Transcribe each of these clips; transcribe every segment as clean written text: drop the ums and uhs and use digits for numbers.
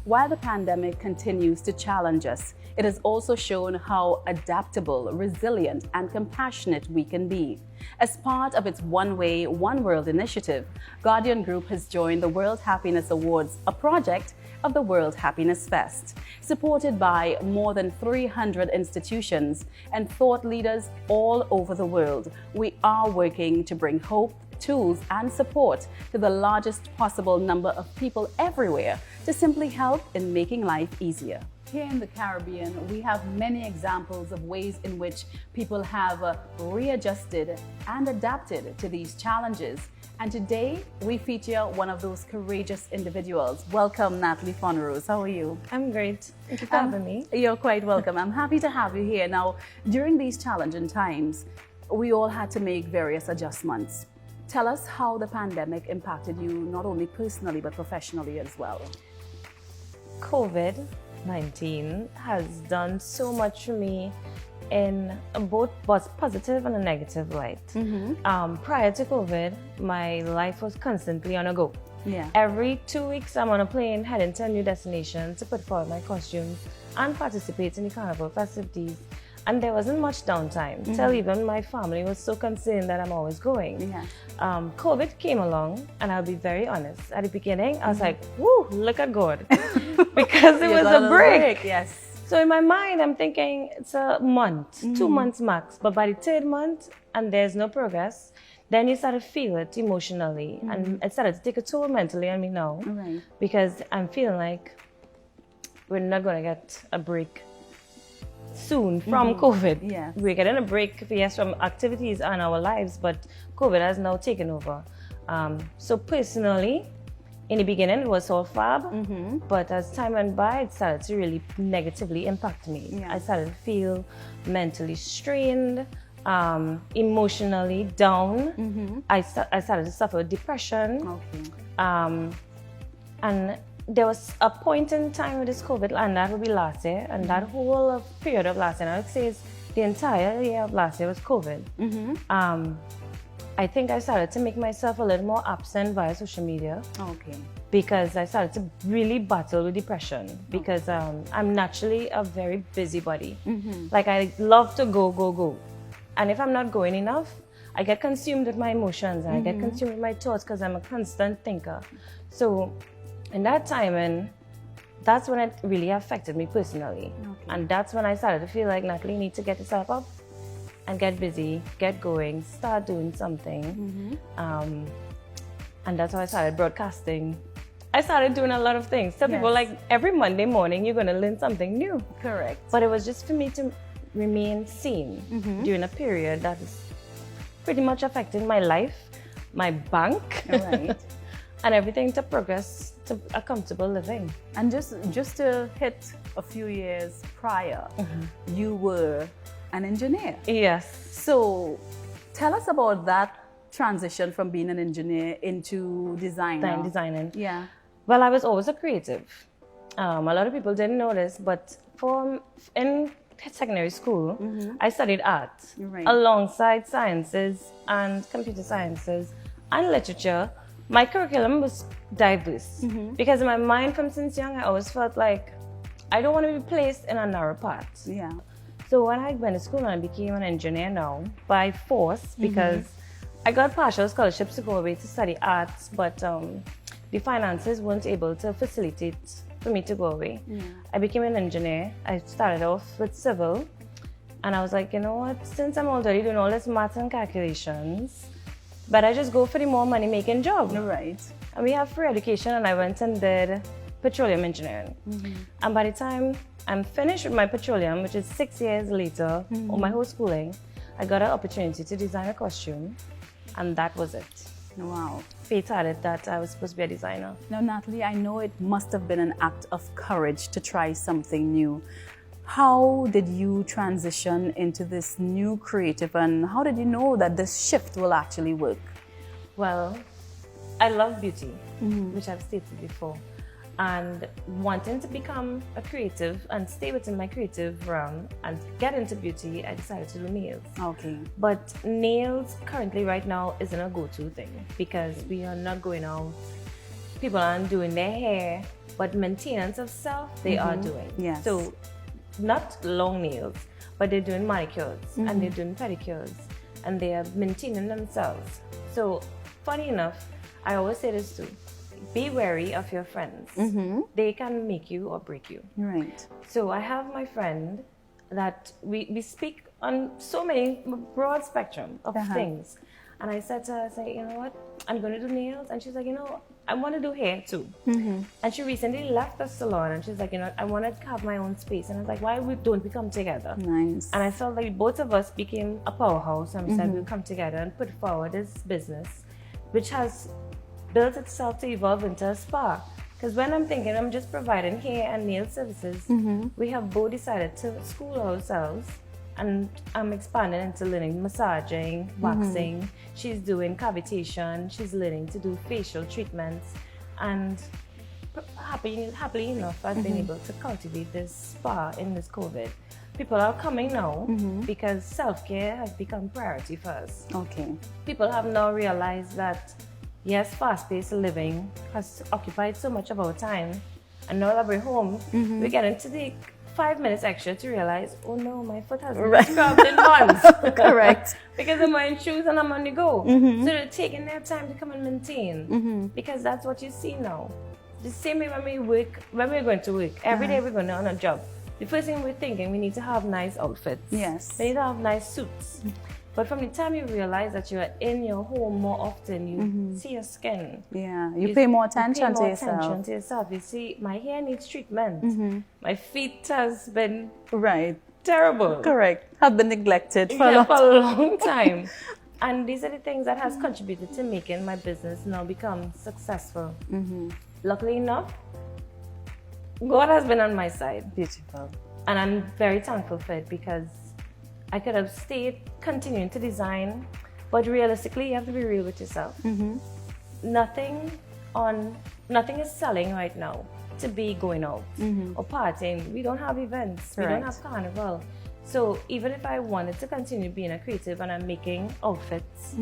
While the pandemic continues to challenge us, it has also shown how adaptable, resilient, and compassionate we can be. As part of its One Way, One World initiative, Guardian Group has joined the World Happiness Awards, a project of the World Happiness Fest. Supported by more than 300 institutions and thought leaders all over the world, we are working to bring hope, tools, and support to the largest possible number of people everywhere to simply help in making life easier. Here in the Caribbean, we have many examples of ways in which people have readjusted and adapted to these challenges. And today, we feature one of those courageous individuals. Welcome, Natalie Fonrose. How are you? I'm great. Thank you for having me. You're quite welcome. I'm happy to have you here. Now, during these challenging times, we all had to make various adjustments. Tell us how the pandemic impacted you, not only personally, but professionally as well. COVID-19 has done so much for me in both positive and a negative light. Prior to COVID, my life was constantly on a go. Yeah. Every 2 weeks, I'm on a plane heading to a new destination to put forward my costumes and participate in the carnival festivities. And there wasn't much downtime till even my family was so concerned that I'm always going. Yeah. COVID came along, and I'll be very honest. At the beginning, I was like, woo, look at God. Because it was a break. Yes. So in my mind, I'm thinking it's a month, 2 months max. But by the third month, and there's no progress, then you start to feel it emotionally. And it started to take a toll mentally on me now. Right. Because I'm feeling like we're not going to get a break soon from COVID. Yeah. We're getting a break, yes, from activities and our lives, but COVID has now taken over. So personally, in the beginning, it was all fab, but as time went by, it started to really negatively impact me. Yeah. I started to feel mentally strained, emotionally down. I started to suffer depression. Okay. And there was a point in time with this COVID, and that would be last year, and that whole period of last year, I would say the entire year of last year was COVID. I think I started to make myself a little more absent via social media. Okay. Because I started to really battle with depression, because I'm naturally a very busybody. Like, I love to go. And if I'm not going enough, I get consumed with my emotions, and I get consumed with my thoughts, because I'm a constant thinker. So in that time, and that's when it really affected me personally. Okay. And that's when I started to feel like, Natalie, you need to get yourself up and get busy, get going, start doing something. And that's how I started broadcasting. I started doing a lot of things. Tell people, like, every Monday morning, you're going to learn something new. Correct. But it was just for me to remain sane during a period that is pretty much affecting my life, my bank, Right. and everything to progress to a comfortable living. And just to hit a few years prior, you were an engineer. Yes. So tell us about that transition from being an engineer into Designing. Yeah. Well, I was always a creative. A lot of people didn't know this, but in secondary school, I studied art alongside sciences and computer sciences and literature. My curriculum was diverse because in my mind, from since young, I always felt like I don't want to be placed in a narrow path. Yeah. So when I went to school and I became an engineer now by force, because I got partial scholarships to go away to study arts, but the finances weren't able to facilitate for me to go away. I became an engineer. I started off with civil, and I was like, you know what, since I'm already doing all this math and calculations, but I just go for the more money-making job. Right. And we have free education, and I went and did petroleum engineering. And by the time I'm finished with my petroleum, which is 6 years later, of my whole schooling, I got an opportunity to design a costume, and that was it. Wow. Fate had it that I was supposed to be a designer. Now, Natalie, I know it must have been an act of courage to try something new. How did you transition into this new creative, and how did you know that this shift will actually work? Well, I love beauty, which I've stated before. and wanting to become a creative and stay within my creative realm and get into beauty, I decided to do nails. Okay. But nails currently right now isn't a go-to thing because we are not going out. People aren't doing their hair, but maintenance of self, they are doing. Yes. So not long nails, but they're doing manicures and they're doing pedicures and they are maintaining themselves. So funny enough, I always say this too, be wary of your friends. They can make you or break you. Right. So I have my friend that we speak on so many broad spectrum of things. And I said to her, I said, you know what, I'm going to do nails. And she's like, you know, I want to do hair too. And she recently left the salon and she's like, you know, I want to have my own space. And I was like, why don't we come together? Nice. And I felt like both of us became a powerhouse and we said we'll come together and put forward this business, which has built itself to evolve into a spa. Because when I'm thinking I'm just providing hair and nail services, we have both decided to school ourselves. And I'm expanding into learning massaging, waxing. She's doing cavitation. She's learning to do facial treatments. And happily enough, I've been able to cultivate this spa in this COVID. People are coming now because self-care has become priority for us. Okay. People have now realized that, yes, fast-paced living has occupied so much of our time. And now that we're home, we're getting to take 5 minutes extra to realize, oh no, my foot has been scrubbed in months. Correct. Because I'm wearing shoes and I'm on the go. So they're taking their time to come and maintain. Because that's what you see now. The same way when we're going to work, every day we're going on a job. The first thing we're thinking, we need to have nice outfits. Yes. We need to have nice suits. But from the time you realize that you are in your home more often, you see your skin. Yeah, you pay more attention to yourself. Attention to yourself. You see, my hair needs treatment. My feet has been terrible. Correct. Have been neglected for a long time. And these are the things that has contributed to making my business now become successful. Luckily enough, God has been on my side. Beautiful. And I'm very thankful for it because I could have stayed continuing to design, but realistically, you have to be real with yourself. Nothing is selling right now to be going out or partying. We don't have events. We don't have carnival. So even if I wanted to continue being a creative and I'm making outfits,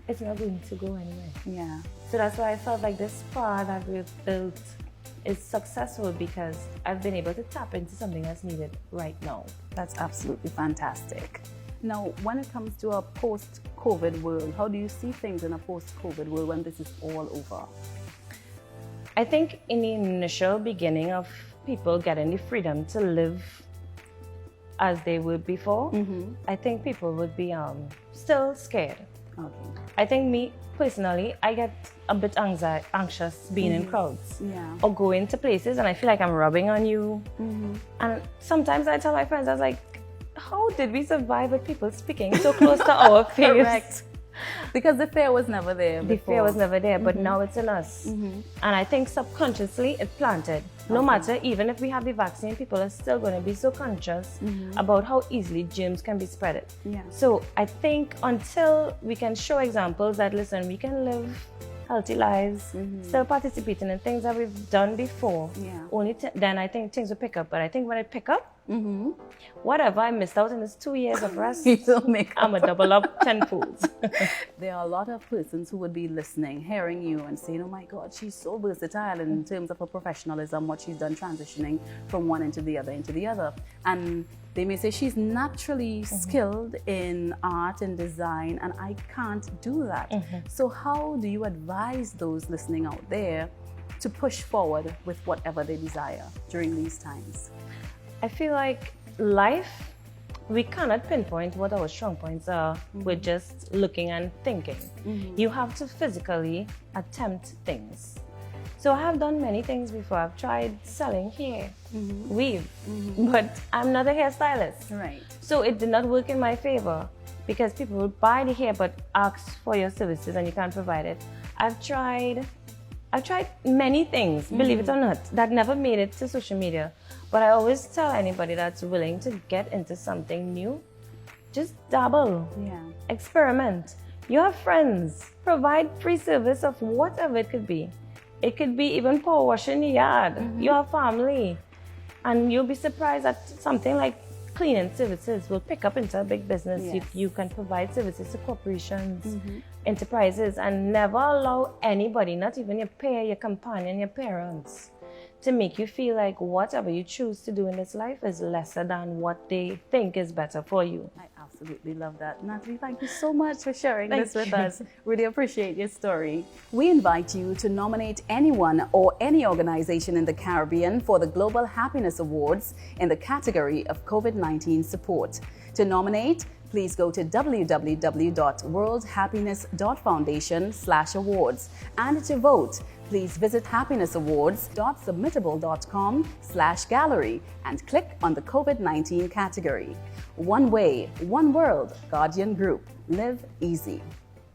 it's not going to go anywhere. Yeah. So that's why I felt like this spa that we've built is successful because I've been able to tap into something that's needed right now. That's absolutely fantastic. Now, when it comes to a post-COVID world, how do you see things in a post-COVID world when this is all over? I think in the initial beginning of people getting the freedom to live as they were before, I think people would be still scared. Okay. I think me personally, I get a bit anxious being in crowds or going to places and I feel like I'm rubbing on you. And sometimes I tell my friends, I was like, how did we survive with people speaking so close to our face? Correct. Because the fear was never there before. The fear was never there, but now it's in us. And I think subconsciously it planted. No matter, even if we have the vaccine, people are still going to be so conscious about how easily germs can be spread. Yeah. So I think until we can show examples that, listen, we can live healthy lives, still participating in things that we've done before, then I think things will pick up. But I think when it pick up, whatever I missed out in this 2 years of rest, I'm a double up tenfold. There are a lot of persons who would be listening, hearing you and saying, oh my God, she's so versatile in terms of her professionalism, what she's done transitioning from one into the other. And they may say she's naturally skilled in art and design and I can't do that. So how do you advise those listening out there to push forward with whatever they desire during these times? I feel like life, we cannot pinpoint what our strong points are with just looking and thinking. You have to physically attempt things. So I have done many things before. I've tried selling hair, weave, but I'm not a hairstylist. Right. So it did not work in my favor because people will buy the hair but ask for your services and you can't provide it. I've tried many things, believe it or not, that never made it to social media. But I always tell anybody that's willing to get into something new, just dabble, experiment. You have friends, provide free service of whatever it could be. It could be even power washing the yard. You have family. And you'll be surprised that something like cleaning services will pick up into a big business. Yes. You can provide services to corporations, enterprises, and never allow anybody, not even your peer, your companion, your parents, to make you feel like whatever you choose to do in this life is lesser than what they think is better for you. I absolutely love that. Natalie, thank you so much for sharing this with Thank you. us. Really appreciate your story. We invite you to nominate anyone or any organization in the Caribbean for the Global Happiness Awards in the category of COVID-19 support. To nominate, please go to www.worldhappiness.foundation/awards. And to vote, please visit happinessawards.submittable.com/gallery and click on the COVID-19 category. One way, one world, Guardian Group. Live easy.